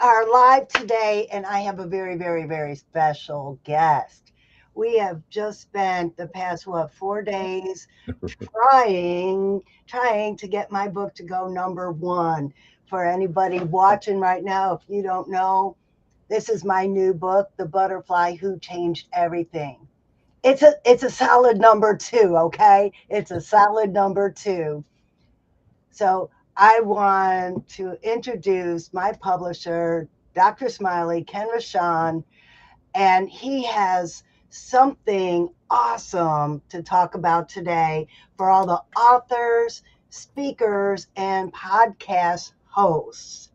are live today, and I have a very, very, very special guest. We have just spent the past 4 days trying to get my book to go number one. For anybody watching right now, if you don't know, this is my new book, The Butterfly Who Changed Everything. It's a solid number two, okay? It's a solid number two. So I want to introduce my publisher, Dr. Smiley, Ken Rashan, and he has something awesome to talk about today for all the authors, speakers, and podcast hosts.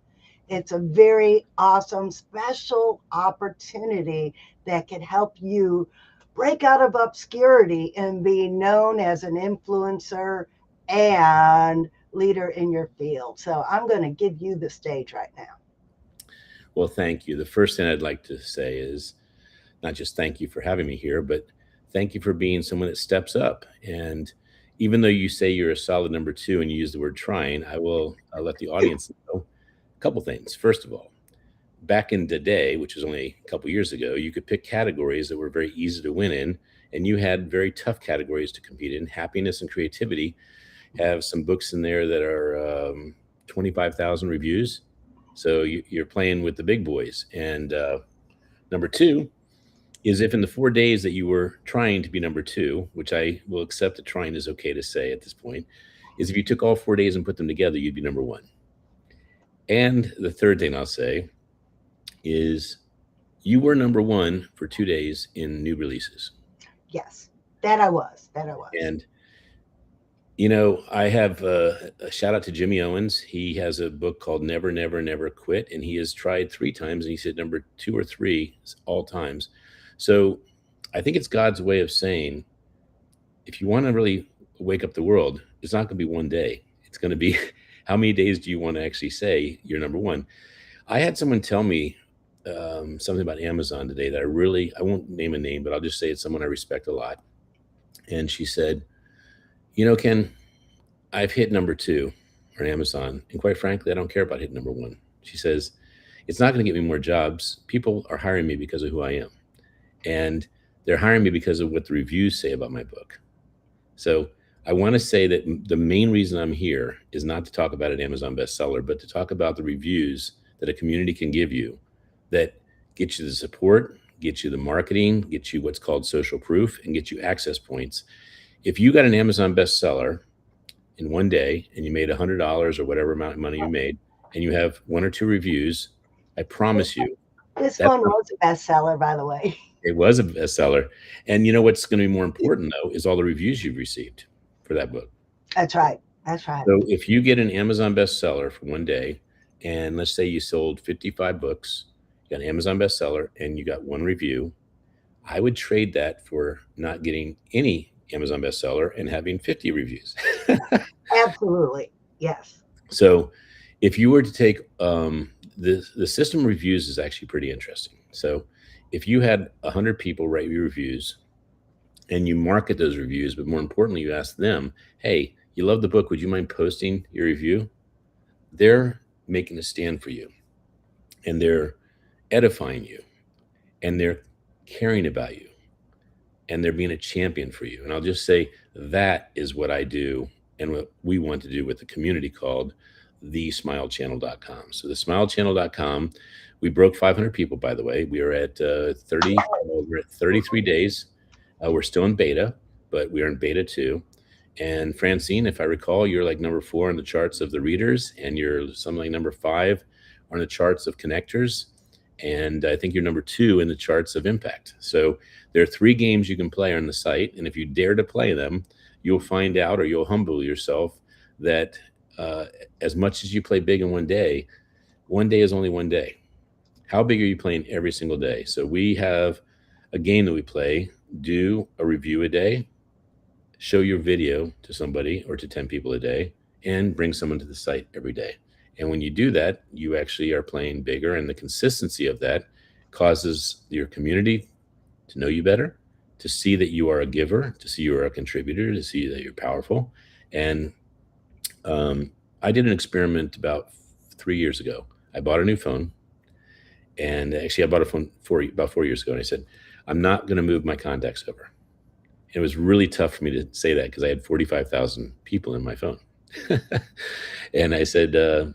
It's a very awesome, special opportunity that can help you break out of obscurity and be known as an influencer and leader in your field. So I'm going to give you the stage right now. Well, thank you. The first thing I'd like to say is not just thank you for having me here, but thank you for being someone that steps up. And even though you say you're a solid number two and you use the word trying, I'll let the audience know a couple things. First of all, back in the day, which was only a couple years ago, you could pick categories that were very easy to win in, and you had very tough categories to compete in. Happiness and creativity have some books in there that are 25,000 reviews. So you're playing with the big boys. And number two is if in the 4 days that you were trying to be number two, which I will accept that trying is okay to say at this point, is if you took all 4 days and put them together, you'd be number one. And the third thing I'll say is you were number one for 2 days in new releases. Yes, that I was. That I was. And I have a shout out to Jimmy Owens. He has a book called Never, Never, Never Quit, and he has tried 3 times, and he said number 2 or 3 all times. So I think it's God's way of saying, if you want to really wake up the world, it's not going to be one day. It's going to be how many days do you want to actually say you're number one? I had someone tell me something about Amazon today that I won't name a name, but I'll just say it's someone I respect a lot. And she said, Ken, I've hit number 2 on Amazon. And quite frankly, I don't care about hitting number 1. She says, it's not going to get me more jobs. People are hiring me because of who I am. And they're hiring me because of what the reviews say about my book. So I want to say that the main reason I'm here is not to talk about an Amazon bestseller, but to talk about the reviews that a community can give you that get you the support, get you the marketing, get you what's called social proof, and get you access points. If you got an Amazon bestseller in one day and you made $100 or whatever amount of money you made, and you have 1 or 2 reviews, I promise you. This one was a bestseller, by the way. It was a bestseller. And what's going to be more important, though, is all the reviews you've received for that book. That's right. That's right. So if you get an Amazon bestseller for one day, and let's say you sold 55 books, you got an Amazon bestseller, and you got 1 review, I would trade that for not getting any Amazon bestseller and having 50 reviews. Absolutely. Yes. So if you were to take the system of reviews is actually pretty interesting. So if you had 100 people write your reviews and you market those reviews, but more importantly, you ask them, hey, you love the book, would you mind posting your review? They're making a stand for you, and they're edifying you, and they're caring about you, and they're being a champion for you. And I'll just say that is what I do and what we want to do with the community called thesmilechannel.com. So thesmilechannel.com, we broke 500 people, by the way. We are at 33 days. We're still in beta, but we are in beta 2. And Francine, if I recall, you're like number 4 on the charts of the readers, and you're something like number 5 on the charts of connectors. And I think you're number 2 in the charts of impact. So there are 3 games you can play on the site. And if you dare to play them, you'll find out, or you'll humble yourself, that as much as you play big in one day is only one day. How big are you playing every single day? So we have a game that we play, do a review a day, show your video to somebody or to 10 people a day, and bring someone to the site every day. And when you do that, you actually are playing bigger, and the consistency of that causes your community to know you better, to see that you are a giver, to see you are a contributor, to see that you're powerful. And I did an experiment about 3 years ago. I bought a new phone, And actually, I bought a phone about 4 years ago, and I said, I'm not going to move my contacts over. And it was really tough for me to say that because I had 45,000 people in my phone. And I said,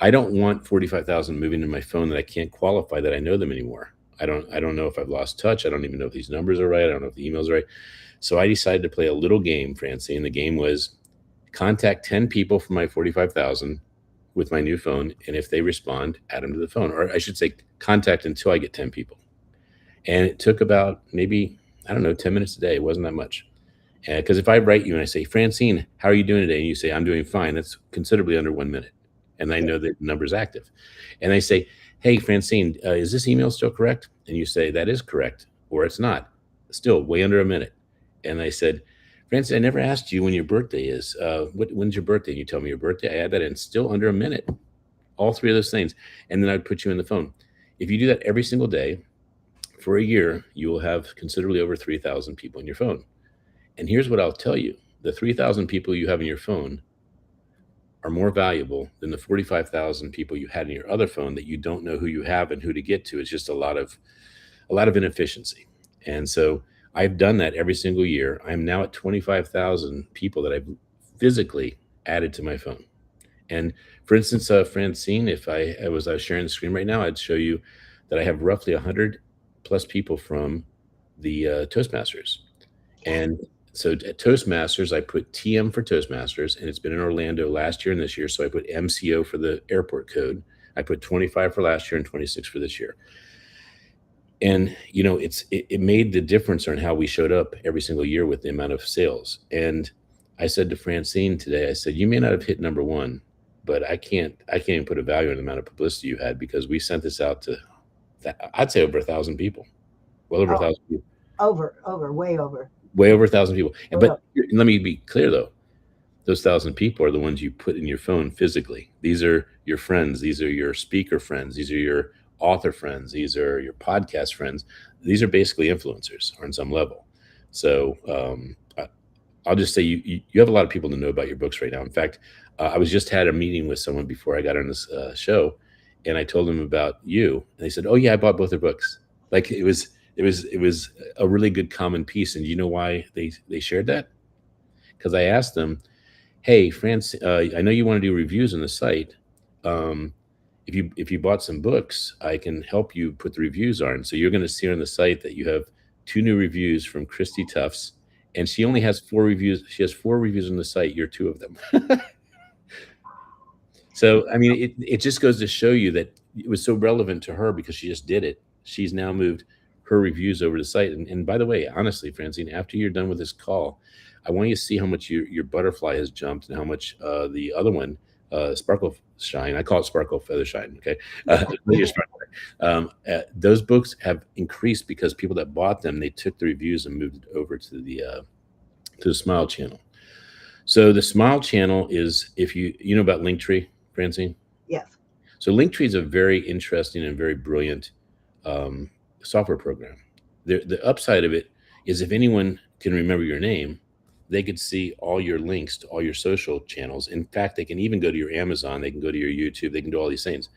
I don't want 45,000 moving in my phone that I can't qualify that I know them anymore. I don't know if I've lost touch. I don't even know if these numbers are right. I don't know if the emails are right. So I decided to play a little game, Francine. The game was contact 10 people from my 45,000 with my new phone. And if they respond, add them to the phone. Or I should say, contact until I get 10 people. And it took about maybe, I don't know, 10 minutes a day. It wasn't that much. Because if I write you and I say, Francine, how are you doing today? And you say, I'm doing fine. That's considerably under 1 minute. And I Yeah. know that the number's active. And I say, hey, Francine, is this email still correct? And you say, that is correct, or it's not. Still way under a minute. And I said, Francine, I never asked you when your birthday is. When's your birthday? And you tell me your birthday. I add that in, still under a minute. All three of those things. And then I'd put you in the phone. If you do that every single day for a year, you will have considerably over 3,000 people in your phone. And here's what I'll tell you: the 3,000 people you have in your phone are more valuable than the 45,000 people you had in your other phone that you don't know who you have and who to get to. It's just a lot of inefficiency. And so I've done that every single year. I'm now at 25,000 people that I've physically added to my phone. And for instance, Francine, if I was sharing the screen right now, I'd show you that I have roughly 100 plus people from the Toastmasters. Yes. And so at Toastmasters, I put TM for Toastmasters, and it's been in Orlando last year and this year. So I put MCO for the airport code. I put 25 for last year and 26 for this year. And it made the difference on how we showed up every single year with the amount of sales. And I said to Francine today, I said, you may not have hit number one, but I can't even put a value on the amount of publicity you had, because we sent this out to, I'd say, over 1,000 people, well over a Oh, thousand people, way over. way over 1,000 people. And Way but over. let me be clear though, those 1,000 people are the ones you put in your phone physically. These are your friends. These are your speaker friends. These are your author friends. These are your podcast friends. These are basically influencers on some level. So I'll just say you have a lot of people to know about your books right now. In fact, I was just had a meeting with someone before I got on this show, and I told them about you, and they said, "Oh yeah, I bought both their books." Like it was a really good common piece. And you know why they shared that? Because I asked them, hey, France, I know you want to do reviews on the site. Um, if you bought some books, I can help you put the reviews on. So you're going to see on the site that you have two new reviews from Christy Tufts, and she only has four reviews. She has four reviews on the site. You're two of them. So I mean, it just goes to show you that it was so relevant to her because she just did it. She's now moved her reviews over to the site. And by the way, honestly, Francine, after you're done with this call, I want you to see how much your butterfly has jumped and how much the other one, Sparkle Shine. I call it Sparkle Feather Shine. Okay, your Sparkle. Those books have increased because people that bought them, they took the reviews and moved it over to the Smile channel. So the Smile channel is, if you know about Linktree, Francine. Yes. So Linktree is a very interesting and very brilliant um, software program. The upside of it is, if anyone can remember your name, they could see all your links to all your social channels. In fact, they can even go to your Amazon, they can go to your YouTube, they can do all these things.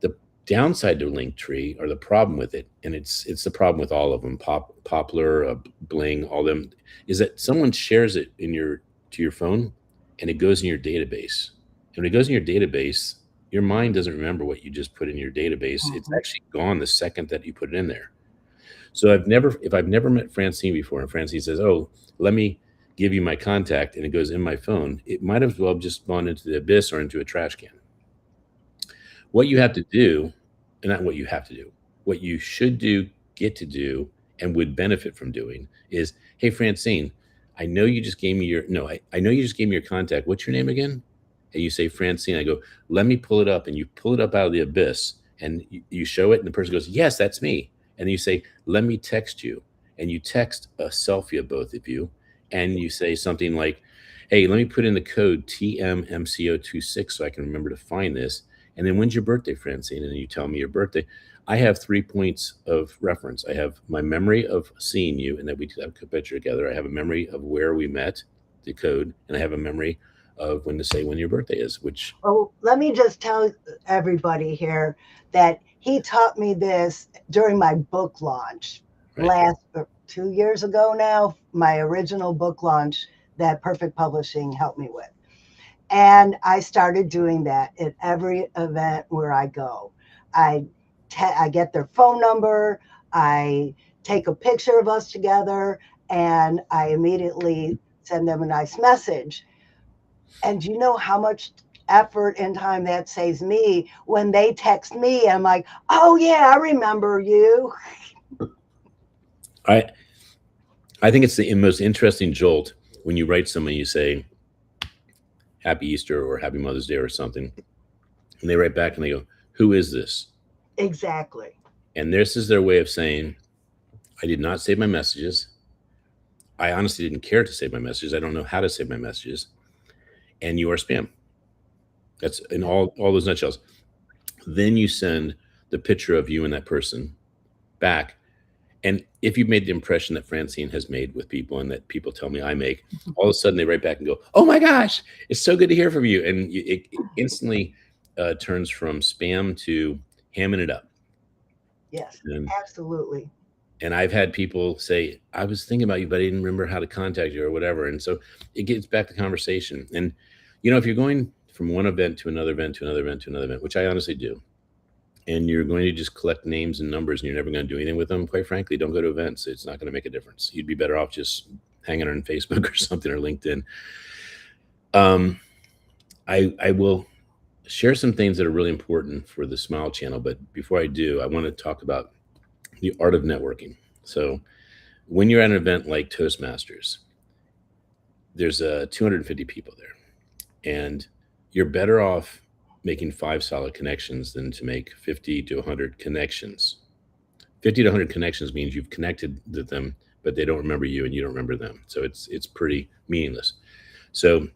The downside to Linktree, or the problem with it, and it's the problem with all of them, Poplar, Bling, all them, is that someone shares it to your phone, and it goes in your database. And when it goes in your database, your mind doesn't remember what you just put in your database. It's Hmm. actually gone the second that you put it in there. So if I've never met Francine before, and Francine says, "Oh, let me give you my contact," and it goes in my phone, it might as well have just gone into the abyss or into a trash can. What you have to do, and not what you have to do, what you should do, get to do, and would benefit from doing is, hey, Francine, I know you just gave me your, no, I know you just gave me your contact. What's your name again? And you say, Francine. I go, let me pull it up. And you pull it up out of the abyss, and you show it, and the person goes, yes, that's me. And then you say, let me text you. And you text a selfie of both of you. And you say something like, hey, let me put in the code TMMCO26 so I can remember to find this. And then, when's your birthday, Francine? And then you tell me your birthday. I have 3 points of reference. I have my memory of seeing you and that we took a picture together. I have a memory of where we met, the code, and I have a memory of when to say when your birthday is, which, Oh, let me just tell everybody here that he taught me this during my book launch right. last 2 years ago now, my original book launch that Perfect Publishing helped me with. And I started doing that at every event where I go. I I get their phone number, I take a picture of us together, and I immediately send them a nice message. And you know how much effort and time that saves me when they text me? I'm like, oh, yeah, I remember you. I I think it's the most interesting jolt when you write someone, you say Happy Easter or Happy Mother's Day or something, and they write back and they go, "Who is this?" Exactly. And this is their way of saying, "I did not save my messages. I honestly didn't care to save my messages. I don't know how to save my messages, and you are spam." That's in all those nutshells. Then you send the picture of you and that person back. And if you've made the impression that Francine has made with people and that people tell me I make, all of a sudden they write back and go, "Oh my gosh, it's so good to hear from you." And it instantly turns from spam to hamming it up. Yes, And, absolutely. and I've had people say, "I was thinking about you, but I didn't remember how to contact you or whatever." And so it gets back to conversation. And, if you're going from one event to another event to another event to another event, which I honestly do, and you're going to just collect names and numbers and you're never going to do anything with them, quite frankly, don't go to events. It's not going to make a difference. You'd be better off just hanging on Facebook or something or LinkedIn. Um, I will share some things that are really important for the Smile channel. But before I do, I want to talk about the art of networking. So when you're at an event like Toastmasters, there's 250 people there, and you're better off making 5 solid connections than to make 50 to 100 connections. 50 to 100 connections means you've connected with them, but they don't remember you and you don't remember them. So it's pretty meaningless. So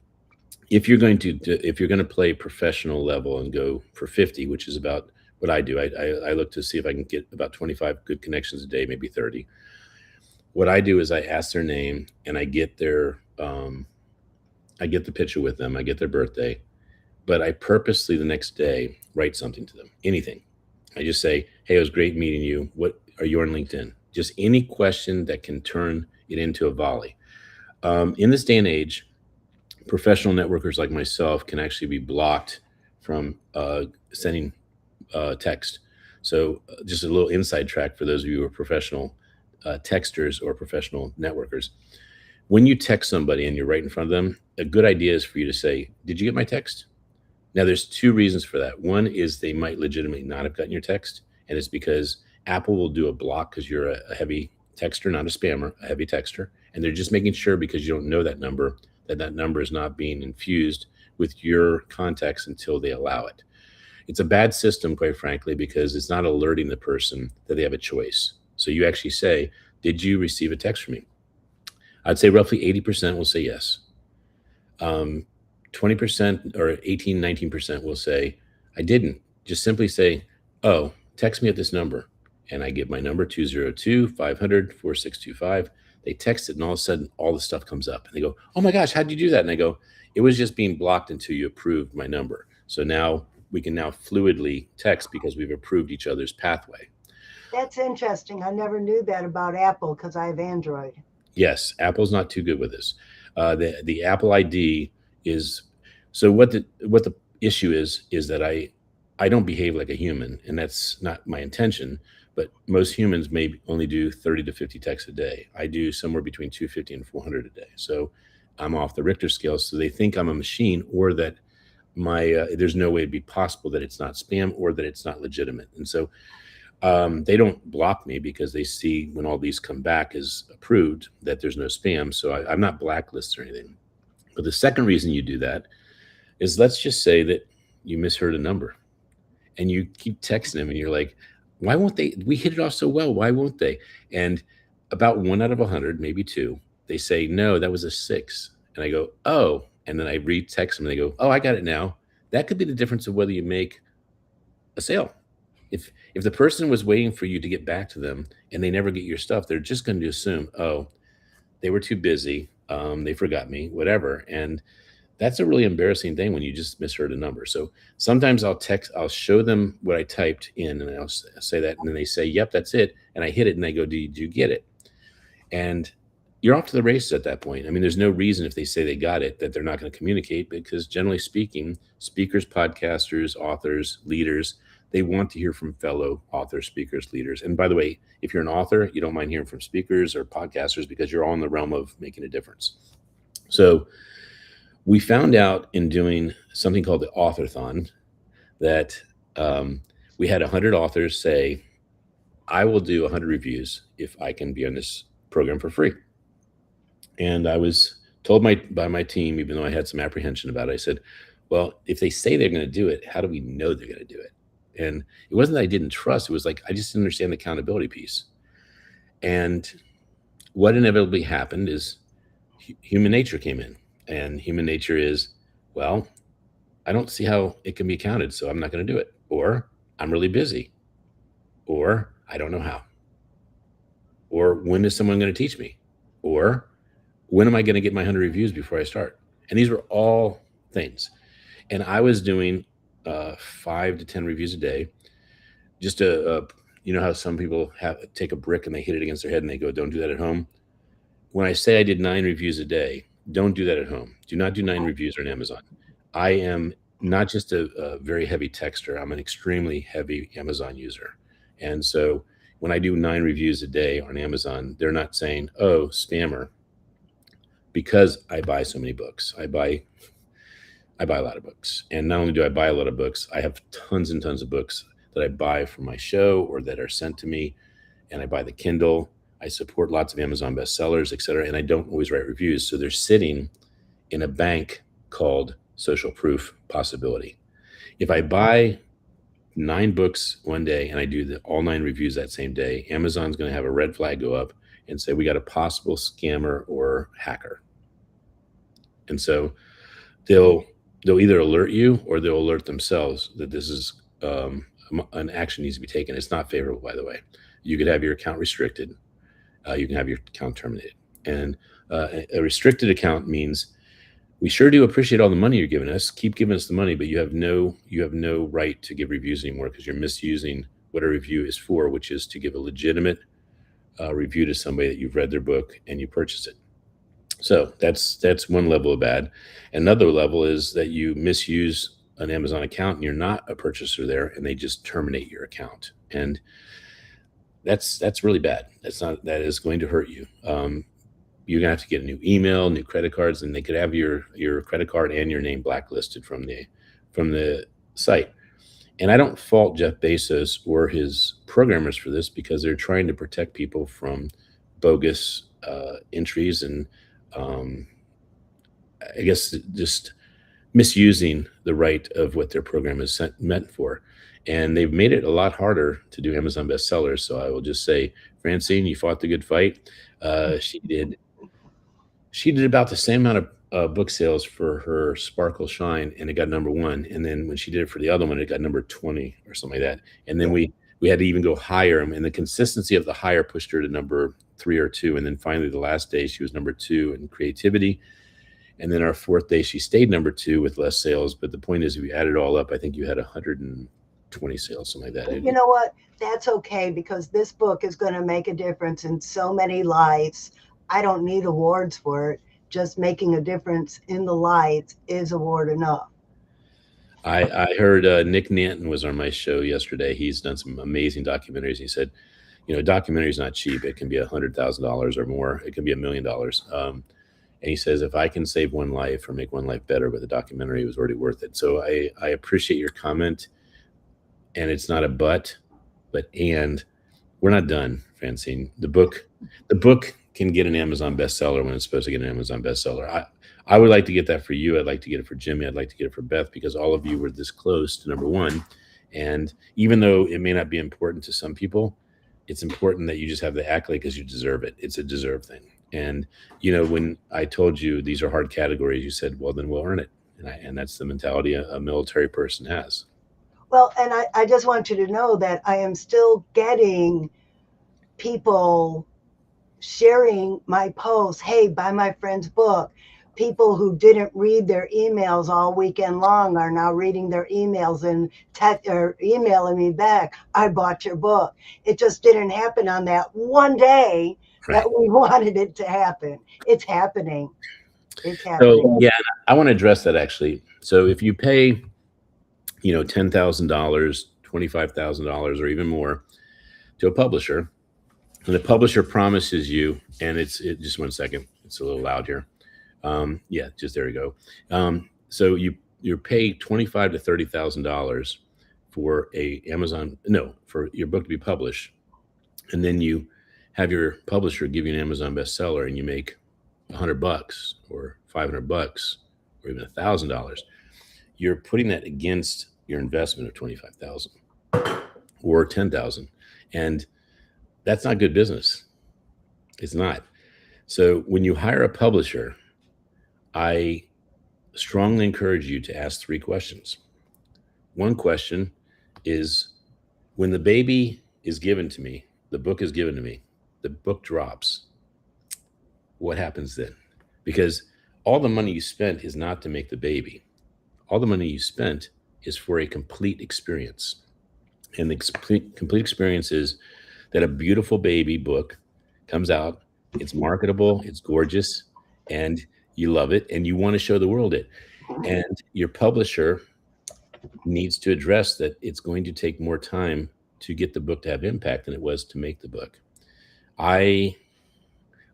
if you're going to play professional level and go for 50, which is about what I do, I look to see if I can get about 25 good connections a day, maybe 30. What I do is I ask their name and I get the picture with them, I get their birthday, but I purposely the next day write something to them, anything. I just say, "Hey, it was great meeting you. What are you on LinkedIn?" Just any question that can turn it into a volley. In this day and age, professional networkers like myself can actually be blocked from sending text. So, just a little inside track for those of you who are professional texters or professional networkers. When you text somebody and you're right in front of them, a good idea is for you to say, "Did you get my text?" Now, there's two reasons for that. One is they might legitimately not have gotten your text, and it's because Apple will do a block because you're a heavy texter, not a spammer, a heavy texter, and they're just making sure because you don't know that number that number is not being infused with your contacts until they allow it. It's a bad system, quite frankly, because it's not alerting the person that they have a choice. So you actually say, "Did you receive a text from me?" I'd say roughly 80% will say yes. um, 20% or 18, 19% will say, "I didn't." Just simply say, "Oh, text me at this number." And I give my number 202 500 4625. They text it, and all of a sudden, all the stuff comes up. And they go, "Oh my gosh, how'd you do that?" And I go, "It was just being blocked until you approved my number. So now we can now fluidly text because we've approved each other's pathway." That's interesting. I never knew that about Apple because I have Android. Yes, Apple's not too good with this. The Apple ID is so what the issue is that I don't behave like a human, and that's not my intention. But most humans may only do 30 to 50 texts a day. I do somewhere between 250 and 400 a day. So I'm off the Richter scale. So they think I'm a machine, or that my there's no way it'd be possible that it's not spam or that it's not legitimate. And so they don't block me because they see when all these come back as approved that there's no spam. So I'm not blacklisted or anything. But the second reason you do that is, let's just say that you misheard a number and you keep texting them and you're like, "Why won't they? We hit it off so well. Why won't they?" And about one out of 100, maybe two, they say, "No, that was a six." And I go, "Oh." And then I re-text them and they go, "Oh, I got it now." That could be the difference of whether you make a sale. If the person was waiting for you to get back to them and they never get your stuff, they're just going to assume, "Oh, they were too busy, they forgot me, whatever." And That's a really embarrassing thing when you just misheard a number. So sometimes I'll show them what I typed in, and I'll say that, and then they say, "Yep, that's it," and I hit it, and they go, "Did you get it?" And you're off to the races at that point. I mean, there's no reason if they say they got it that they're not going to communicate, because generally speaking, speakers, podcasters, authors, leaders, they want to hear from fellow authors, speakers, leaders. And by the way, if you're an author, you don't mind hearing from speakers or podcasters because you're all in the realm of making a difference. So we found out in doing something called the Authorthon that we had 100 authors say, I will do 100 reviews if I can be on this program for free. And I was told by my team, even though I had some apprehension about it, I said, well, if they say they're going to do it, how do we know they're going to do it? And it wasn't that I didn't trust. It was like, I just didn't understand the accountability piece. And what inevitably happened is human nature came in. And human nature is, well, I don't see how it can be counted, so I'm not going to do it. Or I'm really busy. Or I don't know how. Or when is someone going to teach me? Or when am I going to get my 100 reviews before I start? And these were all things. And I was doing 5 to 10 reviews a day. Just you know how some people take a brick and they hit it against their head and they go, don't do that at home. When I say I did 9 reviews a day, don't do that at home. Do not do 9 reviews on Amazon. I am not just a very heavy texter. I'm an extremely heavy Amazon user. And so when I do 9 reviews a day on Amazon, they're not saying, oh, spammer, because I buy so many books. I buy a lot of books. And not only do I buy a lot of books, I have tons and tons of books that I buy for my show or that are sent to me. And I buy the Kindle. I support lots of Amazon bestsellers, et cetera. And I don't always write reviews. So they're sitting in a bank called social proof possibility. If I buy 9 books one day and I do all 9 reviews that same day, Amazon's going to have a red flag go up and say, we got a possible scammer or hacker. And so they'll either alert you or they'll alert themselves that this is an action needs to be taken. It's not favorable, by the way. You could have your account restricted. You can have your account terminated. And a restricted account means we sure do appreciate all the money you're giving us. Keep giving us the money, but you have no right to give reviews anymore because you're misusing what a review is for, which is to give a legitimate review to somebody that you've read their book and you purchase it. So that's one level of bad. Another level is that you misuse an Amazon account and you're not a purchaser there, and they just terminate your account, and that's really bad. That is going to hurt you. You're gonna have to get a new email, new credit cards, and they could have your credit card and your name blacklisted from the site. And I don't fault Jeff Bezos or his programmers for this because they're trying to protect people from bogus entries and I guess just misusing the right of what their program is meant for. And they've made it a lot harder to do Amazon bestsellers. So I will just say, Francine, you fought the good fight. She did about the same amount of book sales for her Sparkle Shine, and it got number 1. And then when she did it for the other one, it got number 20 or something like that. And then we had to even go higher, and the consistency of the higher pushed her to number 3 or 2. And then finally, the last day, she was number 2 in creativity. And then our 4th day, she stayed number 2 with less sales. But the point is, if you add it all up, I think you had 120 sales, something like that. But you know what? That's okay because this book is going to make a difference in so many lives. I don't need awards for it. Just making a difference in the lives is award enough. I heard Nick Nanton was on my show yesterday. He's done some amazing documentaries. He said, documentary is not cheap. It can be $100,000 or more. It can be $1 million. And he says, if I can save one life or make one life better with a documentary, it was already worth it. So I appreciate your comment. And it's not a but and. We're not done, Francine. The book can get an Amazon bestseller when it's supposed to get an Amazon bestseller. I would like to get that for you. I'd like to get it for Jimmy. I'd like to get it for Beth because all of you were this close to number 1. And even though it may not be important to some people, it's important that you just have the accolade because you deserve it. It's a deserved thing. And, when I told you these are hard categories, you said, well, then we'll earn it. And that's the mentality a military person has. Well, and I just want you to know that I am still getting people sharing my posts. Hey, buy my friend's book. people who didn't read their emails all weekend long are now reading their emails and or emailing me back, I bought your book. It just didn't happen on that one day that Right. we wanted it to happen. It's happening. It's So happening. yeah, I want to address that actually. So if you pay, $10,000, $25,000, or even more to a publisher, and the publisher promises you, and just 1 second, it's a little loud here. Yeah, just there you go. So you pay 25 to $30,000 for a Amazon, no, for your book to be published, and then you have your publisher give you an Amazon bestseller, and you make $100 or $500 or even $1,000. You're putting that against your investment of 25,000 or 10,000, and that's not good business. It's not. So when you hire a publisher, I strongly encourage you to ask 3 questions. One question is, when the baby is given to me, the book is given to me, the book drops, what happens then? Because all the money you spent is not to make the baby. All the money you spent is for a complete experience. And the complete experience is that a beautiful baby book comes out, it's marketable, it's gorgeous, and you love it, and you want to show the world it. And your publisher needs to address that it's going to take more time to get the book to have impact than it was to make the book. I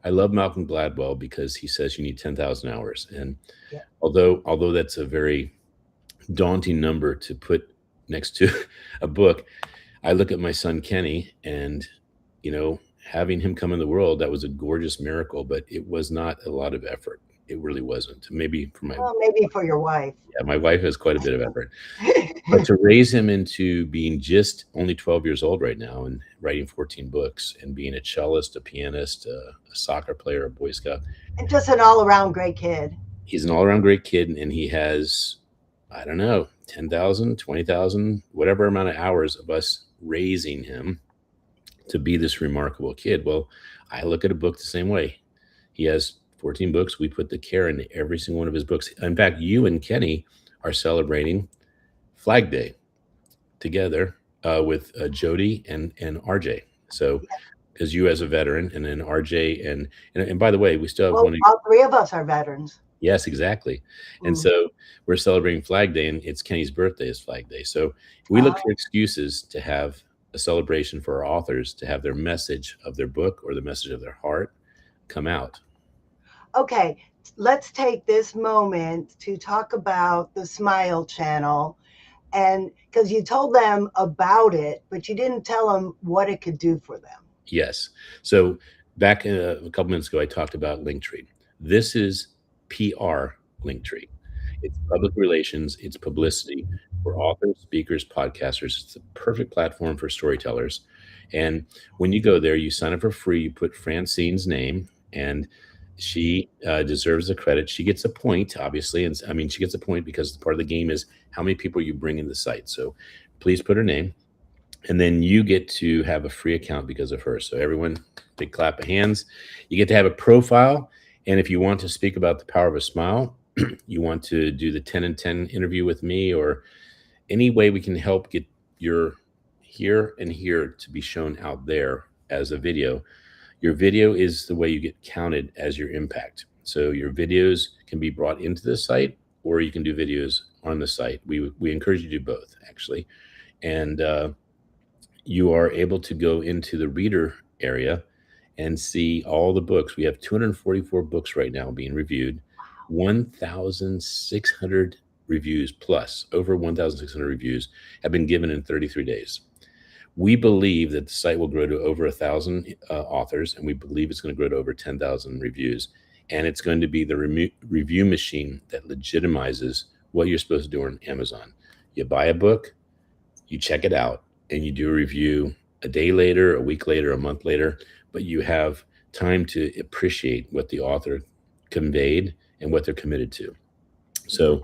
I love Malcolm Gladwell because he says you need 10,000 hours. And Yeah. although that's a very daunting number to put next to a book, I look at my son Kenny, and having him come in the world, that was a gorgeous miracle, but it was not a lot of effort. It really wasn't. Maybe for Well, maybe for your wife. my wife has quite a bit of effort. But to raise him into being just only 12 years old right now and writing 14 books and being a cellist, a pianist, a soccer player, a Boy Scout, And just an all around great kid. he's an all around great kid. And he has, I don't know, 10,000, 20,000, whatever amount of hours of us raising him to be this remarkable kid. Well, I look at a book the same way. He has 14 books. We put the care into every single one of his books. In fact, you and Kenny are celebrating Flag Day together with Jody and RJ. So, because you as a veteran, and then RJ and by the way, we still have Well, one. all three of us are veterans. Yes, exactly. And Mm. so we're celebrating Flag Day, and it's Kenny's birthday is Flag Day. So we look for excuses to have a celebration for our authors to have their message of their book or the message of their heart come out. Okay, let's take this moment to talk about the Smile Channel. And because you told them about it, but you didn't tell them what it could do for them. Yes. So back a couple minutes ago, I talked about Linktree. This is PR Linktree. It's public relations, it's publicity for authors, speakers, podcasters. It's the perfect platform for storytellers. And when you go there, you sign up for free. You put Francine's name, and she deserves the credit. She gets a point, obviously. And I mean, she gets a point because part of the game is how many people you bring in the site. So please put her name. And then you get to have a free account because of her. So everyone, big clap of hands. You get to have a profile. And if you want to speak about the power of a smile, you want to do the 10 and 10 interview with me, or any way we can help get your here and here to be shown out there as a video. Your video is the way you get counted as your impact. So your videos can be brought into the site, or you can do videos on the site. We encourage you to do both, actually. And you are able to go into the reader area and see all the books. We have 244 books right now being reviewed, 1,600 reviews plus, over 1,600 reviews have been given in 33 days. We believe that the site will grow to over 1,000 authors, and we believe it's going to grow to over 10,000 reviews. And it's going to be the review machine that legitimizes what you're supposed to do on Amazon. You buy a book, you check it out, and you do a review a day later, a week later, a month later, but you have time to appreciate what the author conveyed and what they're committed to. So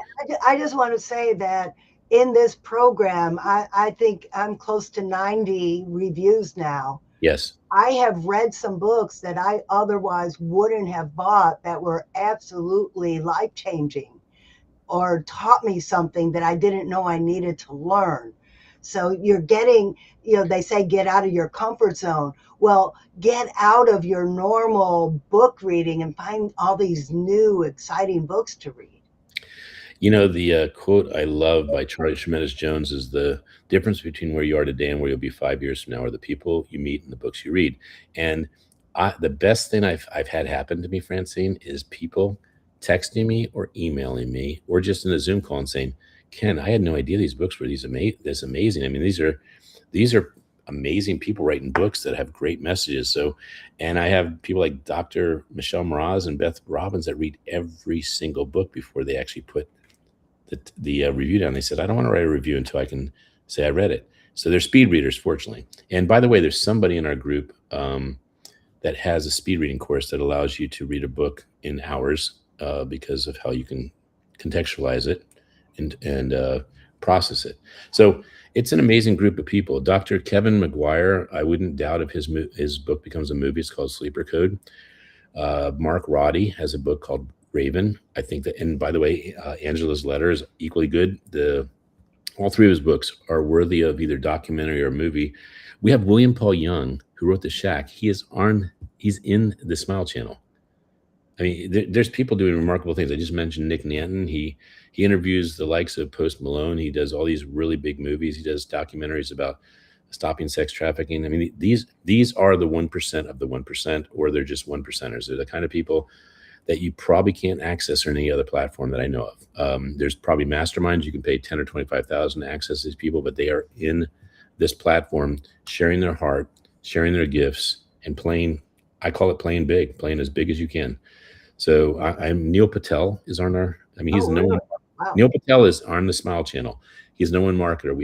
I just want to say that in this program, I think I'm close to 90 reviews now Yes. I have read some books that I otherwise wouldn't have bought that were absolutely life changing or taught me something that I didn't know I needed to learn. So you're getting, they say get out of your comfort zone. Well, get out of your normal book reading and find all these new, exciting books to read. The quote I love by Charlie Tremendous Jones is the difference between where you are today and where you'll be 5 years from now are the people you meet and the books you read. And the best thing I've had happen to me, Francine, is people texting me or emailing me or just in a Zoom call and saying, "Ken, I had no idea these books were this amazing. I mean, these are amazing people writing books that have great messages." So, and I have people like Dr. Michelle Mraz and Beth Robbins that read every single book before they actually put the review down. They said, "I don't want to write a review until I can say I read it." So they're speed readers, fortunately. And by the way, there's somebody in our group that has a speed reading course that allows you to read a book in hours because of how you can contextualize it and process it. So it's an amazing group of people. Dr. Kevin McGuire, I wouldn't doubt if his book becomes a movie. It's called Sleeper Code. Mark Roddy has a book called Raven. I think that, and by the way, Angela's Letter is equally good. The All three of his books are worthy of either documentary or movie. We have William Paul Young, who wrote The Shack. He's in the Smile Channel. I mean, there's people doing remarkable things. I just mentioned Nick Nanton. He interviews the likes of Post Malone. He does all these really big movies. He does documentaries about stopping sex trafficking. I mean, these are the 1% of the 1%, or they're just one percenters. They're the kind of people that you probably can't access on any other platform that I know of. There's probably masterminds you can pay 10 or 25,000 to access these people, but they are in this platform, sharing their heart, sharing their gifts, and playing. I call it playing big, playing as big as you can. So I'm Neil Patel is on our. I mean, he's Oh, the number really? one. Wow. Neil Patel is on the Smile Channel. He's the number one marketer.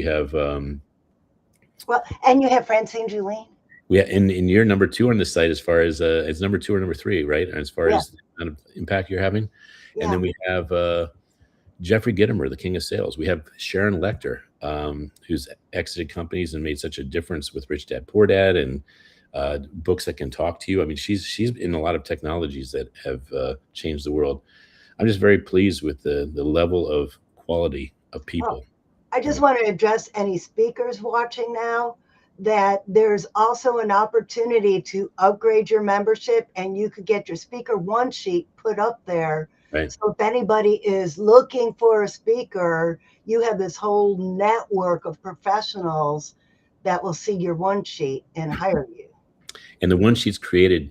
Well, and you have Francine Julien? And you're number two on the site as far as it's number two or number three, right? As far Yeah, as the kind of impact you're having. And yeah. then we have Jeffrey Gitomer, the king of sales. We have Sharon Lechter, who's exited companies and made such a difference with Rich Dad Poor Dad and books that can talk to you. I mean, she's in a lot of technologies that have changed the world. I'm just very pleased with the level of quality of Oh, people. I just want to address any speakers watching now that there's also an opportunity to upgrade your membership and you could get your speaker one sheet put up there. Right. So if anybody is looking for a speaker, you have this whole network of professionals that will see your one sheet and hire you. And the one sheet's created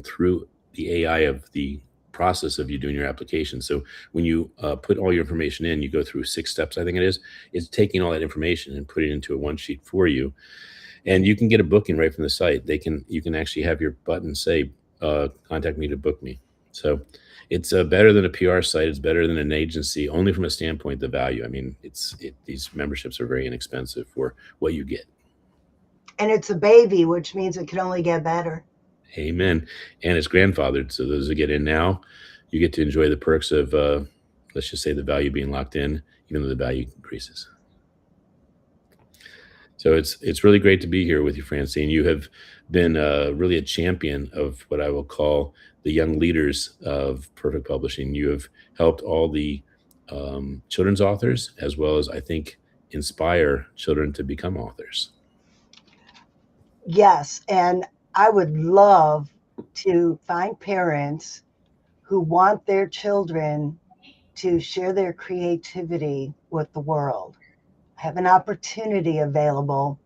through the AI of the process of you doing your application. So when you put all your information in, you go through 6 steps, I think it is. It's taking all that information and putting it into a one sheet for you, and you can get a booking right from the site. You can actually have your button say, "Contact me to book me." So it's better than a PR site. It's better than an agency, only from a standpoint of the value. I mean, these memberships are very inexpensive for what you get. And it's a baby, which means it can only get better. Amen. And it's grandfathered. So those that get in now, you get to enjoy the perks of, let's just say, the value being locked in, even though the value increases. So it's really great to be here with you, Francine. You have been really a champion of what I will call the young leaders of Perfect Publishing. You have helped all the children's authors, as well as I think inspire children to become authors. Yes, and I would love to find parents who want their children to share their creativity with the world. Have an opportunity available.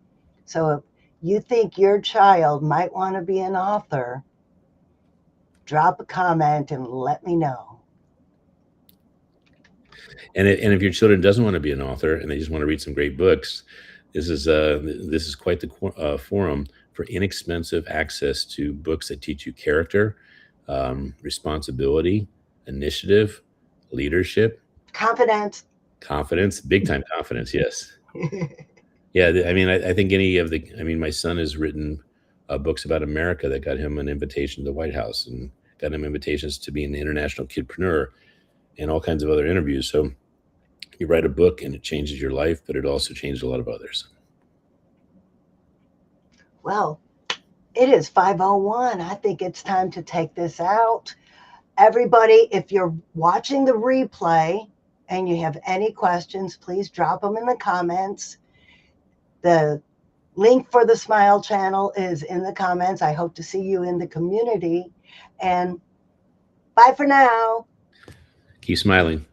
So if you think your child might want to be an author, drop a comment and let me know. And if your children doesn't want to be an author and they just want to read some great books, this is quite the forum for inexpensive access to books that teach you character, responsibility, initiative, leadership, Confidence. confidence, big time confidence. Yes, yeah. I mean, I think I mean, my son has written books about America that got him an invitation to the White House and got him invitations to be an international kidpreneur and all kinds of other interviews. So you write a book and it changes your life, but it also changed a lot of others. Well, It is 5:01. I think it's time to take this out. Everybody, if you're watching the replay and you have any questions, please drop them in the comments. The link for the Smile channel is in the comments. I hope to see you in the community. And bye for now. Keep smiling.